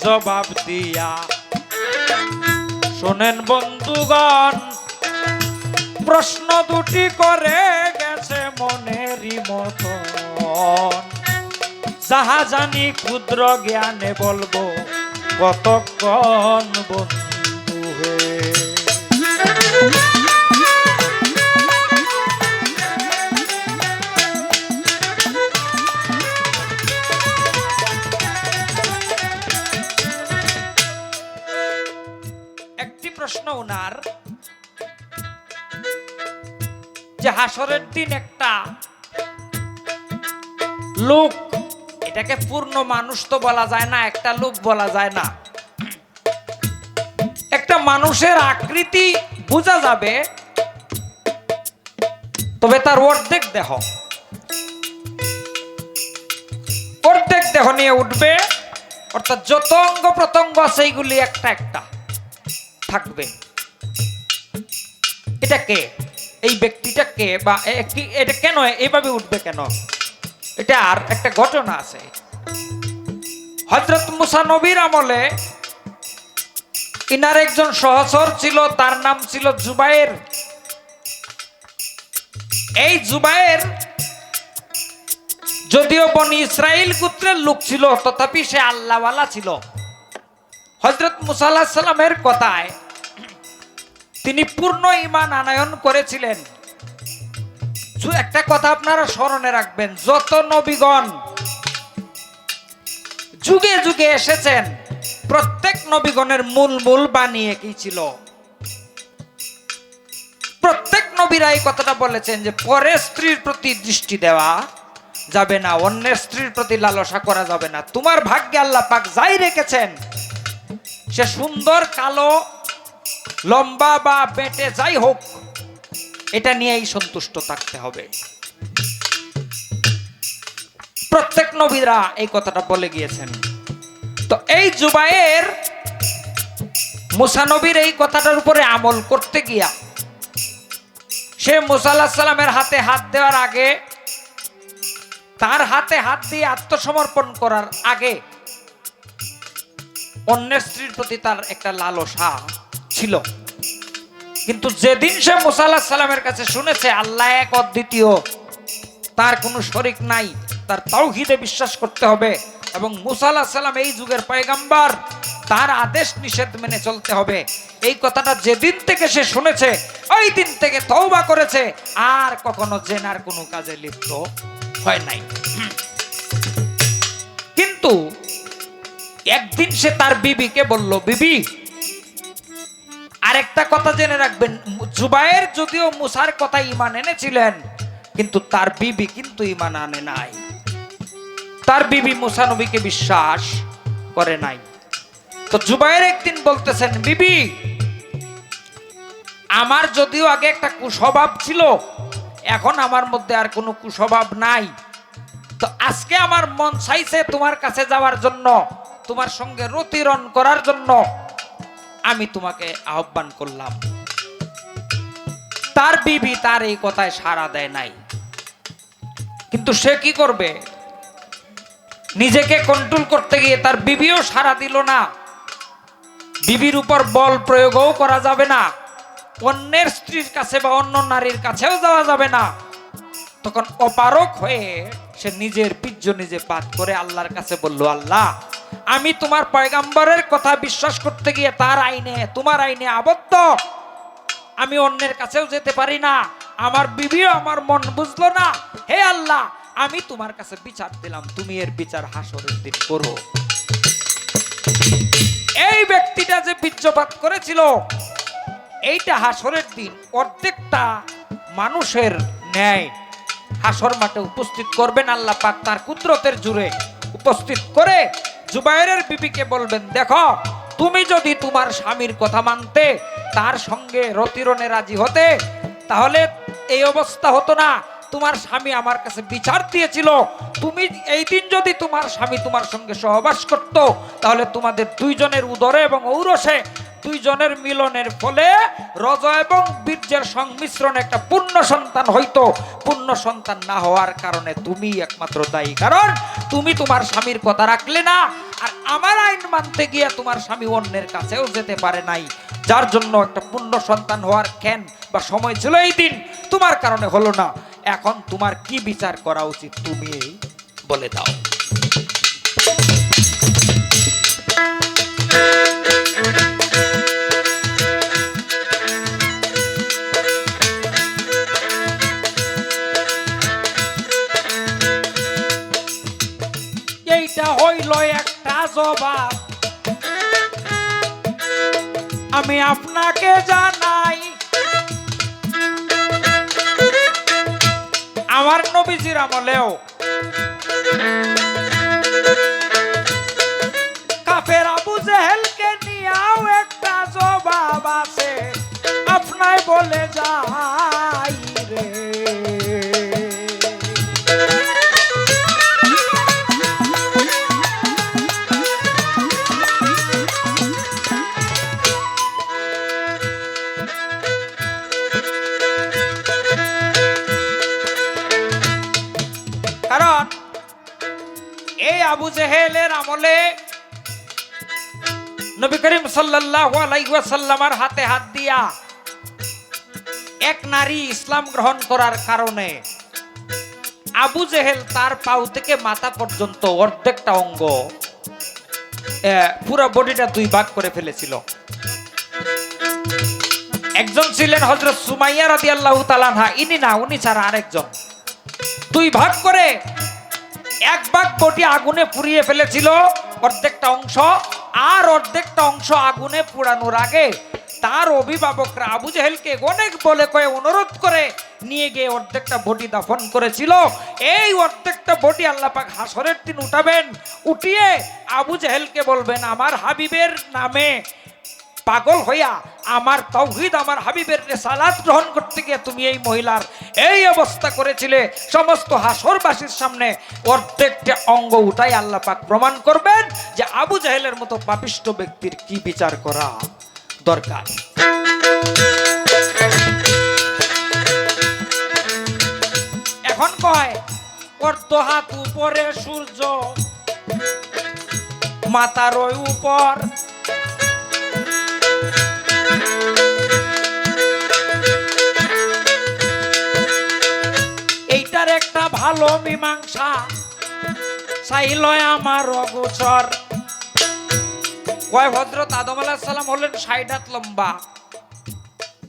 জবাব দিয়া। শোনেন বন্ধুগণ, প্রশ্ন দুটি করে গেছে মনেরই মতন, যাহা জানি ক্ষুদ্র জ্ঞানে বলবো কতক্ষণ বন্ধু হে। একটি প্রশ্ন ওনার, যে হাসরের দিন একটা লোক, এটাকে পূর্ণ মানুষ তো বলা যায় না, একটা লোক বলা যায় না, একটা মানুষের আকৃতি বোঝা যাবে, তবে তার অর্ধেক দেহ, অর্ধেক দেহ নিয়ে উঠবে, অর্থাৎ যত অঙ্গ প্রত্যঙ্গ আছে এইগুলি একটা একটা থাকবে। এটা কে? এই ব্যক্তিটা কে, বা এটা কেন এইভাবে উঠবে কেন? এটা আর একটা ঘটনা আছে। হযরত মুসা নবীর আমলে ইনার একজন সহচর ছিল, তার নাম ছিল জুবায়ের। এই জুবায়ের যদিও বনি ইসরাইল গোত্রের লোক ছিল, তথাপি সে আল্লাহওয়ালা ছিল। হযরত মুসা আলাইহিস সালামের কথায় তিনি পূর্ণ ঈমান আনয়ন করেছিলেন। একটা কথা আপনারা স্মরণে রাখবেন, যত নবীগণ যুগে যুগে এসেছেন, প্রত্যেক নবীগণের মূল বাণী একই ছিল। প্রত্যেক নবীরা এই কথাটা বলেছেন যে পরের স্ত্রীর প্রতি দৃষ্টি দেওয়া যাবে না, অন্যের স্ত্রীর প্রতি লালসা করা যাবে না। তোমার ভাগ্যে আল্লাহ পাক যাই রেখেছেন, সে সুন্দর, কালো, লম্বা বা বেটে যাই হোক, এটা নিয়েই সন্তুষ্ট থাকতে হবে। প্রত্যেক নবীরা এই কথাটা বলে গিয়েছেন। তো এই জুবায়ের মুসা নবীর এই কথাটার উপরে আমল করতে গিয়া, সে মুসা আলাইহিস সালামের হাতে হাত দেওয়ার আগে, তার হাতে হাত দিয়ে আত্মসমর্পণ করার আগে অন্যের স্ত্রীর প্রতি তার একটা লালসা ছিল। কিন্তু যেদিন সে মুসা আলাইহিস সালামের কাছে শুনেছে আল্লাহ এক অদ্বিতীয়, তার কোনো শরীক নাই, তার তাওহীদে বিশ্বাস করতে হবে, এবং মুসা আলাইহিস সালাম এই যুগের পয়গম্বর, তার আদেশ নিষেধ মেনে চলতে হবে, এই কথাটা যেদিন থেকে সে শুনেছে, ওই দিন থেকে তওবা করেছে, আর কখনো জেনার কোনো কাজে লিপ্ত হয় নাই। কিন্তু একদিন সে তার বিবিকে বলল, বিবি, আরেকটা কথা জেনে রাখবেন, জুবায়ের যদিও মুসার কথা ঈমান এনেছিলেন, কিন্তু তার বিবি কিন্তু ঈমান আনে নাই। তার বিবি মুসা নবীকে বিশ্বাস করে নাই। তো জুবায়ের একদিন বলতেছেন, বিবি, আমার যদিও আগে একটা কুস্বভাব ছিল, এখন আমার মধ্যে আর কোনো কুস্বভাব নাই। তো আজকে আমার মন চাইছে তোমার কাছে যাওয়ার জন্য, তোমার সঙ্গে রতিরণ করার জন্য আমি তোমাকে আহ্বান করলাম। তার বিবি তার এই কথায় সাড়া দেয় নাই। কিন্তু সে কি করবে? নিজেকে কন্ট্রোল করতে গিয়ে তার বিবিও সাড়া দিল না। বিবির উপর বল প্রয়োগও করা যাবে না, অন্যের স্ত্রীর কাছে বা অন্য নারীর কাছেও যাওয়া যাবে না। তখন অপারক হয়ে সে নিজের বীর্য নিজে পাত করে আল্লাহর কাছে বলল, আল্লাহ, আমি তোমার পয়গম্বরের কথা বিশ্বাস করতে গিয়ে তার আইনে, তোমার আইনে আবদ্ধ, আমি অন্যের কাছেও যেতে পারি না, আমার বিবিও আমার মন বুঝলো না। হে আল্লাহ, আমি তোমার কাছে বিচার দিলাম, তুমি এর বিচার হাসরের দিন করো। এই ব্যক্তিটা যে বীর্যপাত করেছিল, এইটা হাসরের দিন অর্ধেকটা মানুষের ন্যায় হাসর মাঠে উপস্থিত করবেন আল্লাহ পাক, তার কুদরতের জোরে উপস্থিত করে জুবায়েরের বিবিকে বলবেন, দেখো, তুমি যদি তোমার স্বামীর কথা মানতে, তার সঙ্গে রতিরণে রাজি হতে, তাহলে এই অবস্থা হতো না। তোমার স্বামী আমার কাছে বিচার দিয়েছিল, তুমি এই দিন যদি তোমার স্বামী তোমার সঙ্গে সহবাস করত, তাহলে তোমাদের দুইজনের উদরে এবং ঔরসে দুইজনের মিলনের ফলে রজ এবং বীর্যের সংমিশ্রণে একটা পূর্ণ সন্তান হইতো। পূর্ণ সন্তান না হওয়ার কারণে তুমি একমাত্র দায়ী, কারণ তুমি তোমার স্বামীর কথা রাখলে না, আর আমার আইন মানতে গিয়ে তোমার স্বামী অন্যের কাছেও যেতে পারে নাই, যার জন্য একটা পূর্ণ সন্তান হওয়ার জ্ঞান বা সময় ছিল এই দিন, তোমার কারণে হলো না। এখন তোমার কি বিচার করা উচিত তুমি বলে দাও। এইটা হইল একটা জবাব, আমি আপনাকে জানাই। আমার নবীজির আমলেও কাফের আবু জেহেলকে নিয়েও একটা জবাব আছে, আপনাই বলে যাই রে। কারণ এই আবু জেহেলের আমলে নবী করিম সাল্লাল্লাহু আলাইহি ওয়াসাল্লামের হাতে হাত দিয়া এক নারী ইসলাম গ্রহণ করার কারণে আবু জেহেল তার পাও থেকে মাথা পর্যন্ত অর্ধেকটা অঙ্গ, পুরো বডিটা দুই ভাগ করে ফেলেছিল। একজন ছিলেন হযরত সুমাইয়া রাদিয়াল্লাহু তাআলা আনহা, ইনি না, উনি ছাড়া আরেকজন। দুই ভাগ করে এক ভাগ বডি আগুনে পুড়িয়ে ফেলেছিল অর্ধেকটা অংশ, আর অর্ধেকটা অংশ আগুনে পোড়ানোর আগে তার অভিভাবকরা আবু জেহেলকে অনেক বলে কয়ে অনুরোধ করে নিয়ে গিয়ে অর্ধেকটা বডি দাফন করেছিল। এই অর্ধেকটা বডি আল্লাহ পাক হাসরের দিন উঠাবেন, উঠিয়ে আবু জেহেলকে বলবেন, আমার হাবিবের নামে পাগল হইয়া আমার তাওহীদ, আমার হাবিবের রিসালাত গ্রহণ করতে গিয়ে তুমি এই মহিলার এই অবস্থা করেছিলে। সমস্ত হাসরবাসীর সামনে অর্ধেকটা অঙ্গ উঠাই আল্লাহ পাক প্রমাণ করবেন যে আবু জেহেলের মতো পাপিষ্ঠ ব্যক্তির কি বিচার করা দরকার। এখন কয় অর্ধ হাত উপরে সূর্য, মাথার ওই উপর এইটার একটা ভালো মীমাংসা চাইল আমার অগোচর। কয় হযরত আদম আলাইহিস সালাম হলেন ৬০ হাত লম্বা,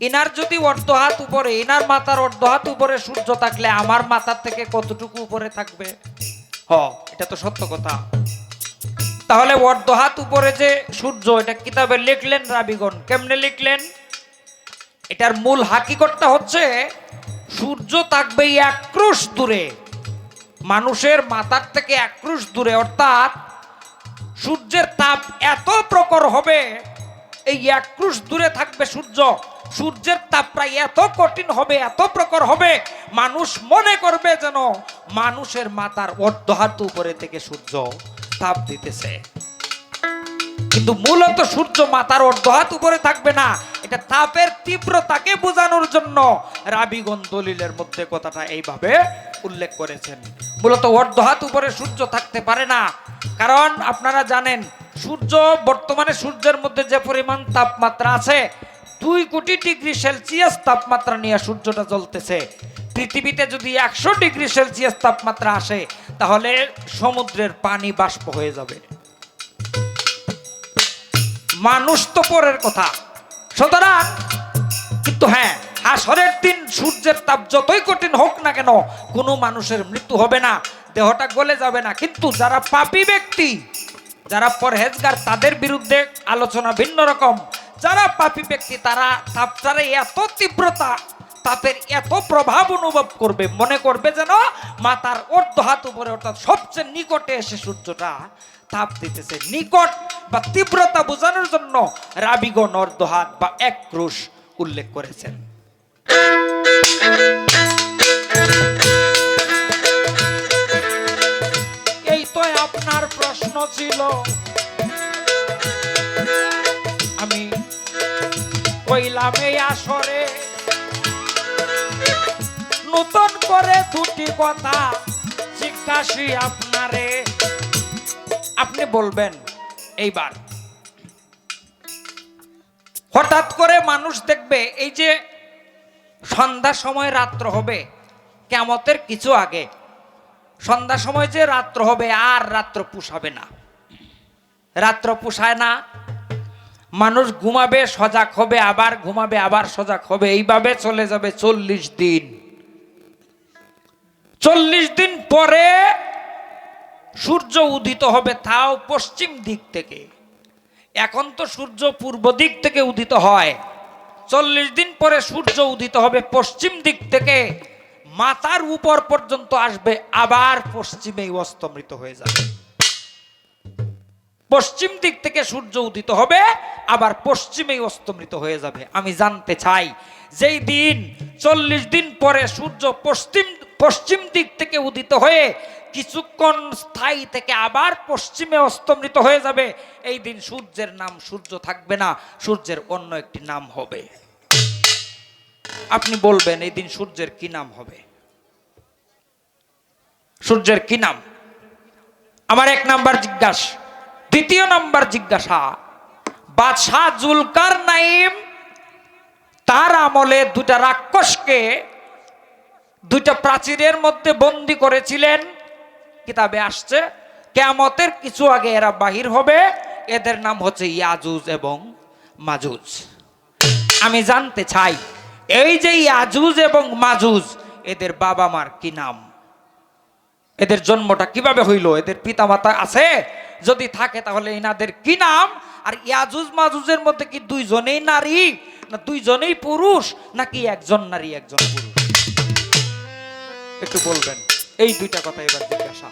ইনার যদি অর্ধ হাত উপরে, ইনার মাথার অর্ধ হাত উপরে সূর্য থাকলে আমার মাথার থেকে কতটুকু উপরে থাকবে? এটা তো সত্য কথা। তাহলে অর্ধ হাত উপরে যে সূর্য, এটা কিতাবে লিখলেন রাবিগণ। কেমনে লিখলেন? এটার মূল হাকিকতটা হচ্ছে সূর্য থাকবে এক ক্রোশ দূরে, মানুষের মাথার থেকে এক ক্রোশ দূরে, অর্থাৎ সূর্যের তাপ এত প্রখর হবে, এই এক ক্রোশ দূরে থাকবে সূর্য, সূর্যের তাপ প্রায় এত কঠিন হবে, এত প্রখর হবে, মানুষ মনে করবে যেন মানুষের মাথার অর্ধ হাত উপরে থেকে সূর্য তাপ দিতেছে। কিন্তু মূলত সূর্য মাথার অর্ধ হাত উপরে থাকবে না। এটা তাপের তীব্রতাকে বোঝানোর জন্য রাবিগণ দলিলের মধ্যে কথাটা এইভাবে উল্লেখ করেছেন। মূলত অর্ধ হাত উপরে সূর্য থাকতে পারে না, কারণ আপনারা জানেন সূর্য বর্তমানে সূর্যের মধ্যে যে পরিমাণ তাপমাত্রা আছে 2 কোটি ডিগ্রি সেলসিয়াস তাপমাত্রা নিয়ে সূর্যটা জ্বলতেছে। পৃথিবীতে যদি 100 ডিগ্রি সেলসিয়াস তাপমাত্রা আসে তাহলে সমুদ্রের পানি বাষ্প হয়ে যাবে। মানুষ তো পরের কথা। সুতরাং কিন্তু হ্যাঁ, হাসরের দিন সূর্যের তাপ যতই কঠিন হোক না কেন কোনো মানুষের মৃত্যু হবে না, দেহটা গলে যাবে না। কিন্তু যারা পাপী ব্যক্তি, যারা পরহেজগার, তাদের বিরুদ্ধে আলোচনা ভিন্ন রকম। যারা পাপী ব্যক্তি তারা তাপটারে এত তীব্রতা, তাপের এত প্রভাব অনুভব করবে, মনে করবে যেন মাথার অর্ধ হাত উপরে, অর্থাৎ সবচেয়ে নিকটে এসে সূর্যটা তাপ দিতেছে। নিকট বা তীব্রতা বোঝানোর জন্য রাবিগণ অর্ধ হাত বা এক ক্রোশ উল্লেখ করেছেন। এই তো আপনার প্রশ্ন ছিল, আমি কইলাম এই আসরে নতুন করে দুটি কথা জিজ্ঞাসি আপনারে। আপনি বলবেন এইবার হঠাৎ করে মানুষ দেখবে এই যে সন্ধ্যার সময় রাত্র হবে কিয়ামতের কিছু আগে সন্ধ্যার সময় যে রাত্র হবে আর রাত্র পুষাবে না, রাত্র পুষায় না, মানুষ ঘুমাবে সজাগ হবে আবার ঘুমাবে আবার সজাগ হবে, এইভাবে চলে যাবে 40 দিন। 40 দিন পরে সূর্য উদিত হবে, তাও পশ্চিম দিক থেকে। এখন তো সূর্য পূর্ব দিক থেকে উদিত হয়, 40 দিন পরে সূর্য উদিত হবে পশ্চিম দিক থেকে, মাথার উপর পর্যন্ত আসবে, আবার পশ্চিমেই অস্তমিত হয়ে যাবে। পশ্চিম দিক থেকে সূর্য উদিত হবে আবার পশ্চিমেই অস্তমিত হয়ে যাবে। আমি জানতে চাই যেই দিন 40 দিন পরে সূর্য পশ্চিম দিক থেকে উদিত হয়ে কিছুক্ষণ স্থায়ী থেকে আবার পশ্চিমে অস্তমিত হয়ে যাবে, এই দিন সূর্যের নাম সূর্য থাকবে না, সূর্যের অন্য একটি নাম হবে। আপনি বলবেন এই দিন সূর্যের কি নাম হবে? সূর্যের কি নাম? আমার 1 নাম্বার জিজ্ঞাসা। দ্বিতীয় নাম্বার জিজ্ঞাসা, বাদশাহ জুলকারনাইন তার আমলে 2টা রাক্ষসকে 2টা প্রাচীরের মধ্যে বন্দী করেছিলেন। কিতাবে আসছে কিয়ামতের কিছু আগে এরা বাহির হবে, এদের নাম হচ্ছে ইয়াজুজ এবং মাজুজ। আমি জানতে চাই এই যে ইয়াজুজ এবং মাজুজ এদের বাবা মার কি নাম? এদের জন্মটা কিভাবে হইল? এদের পিতামাতা আছে? যদি থাকে তাহলে এনাদের কি নাম? আর ইয়াজুজ মাজুজের মধ্যে কি 2 জনেই নারী, না 2 জনেই পুরুষ, নাকি 1 জন নারী 1 জন পুরুষ? একটু বলবেন এই 2টা কথা এবার জিজ্ঞাসা।